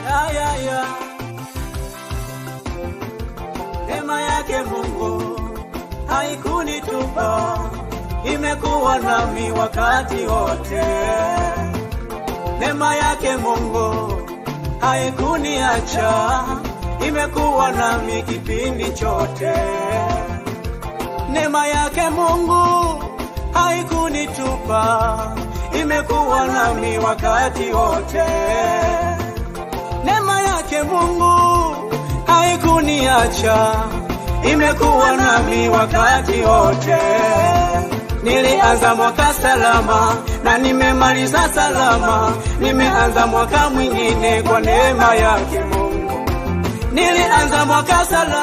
ya. Neema yake Mungu haikunitupa, imekuwa nami wakati wote. Neema yake Mungu haikuniacha, imekuwa nami kipindi chote. Neema yake Mungu haikunitupa, imekuwa nami wakati wote. Neema yake Mungu haikuniacha, imekuwa nami wakati wote. Nilianza mwaka salama na nimemaliza salama, nimeanza mwaka mwingine kwa neema yake Mungu. Nilianza mwaka salama.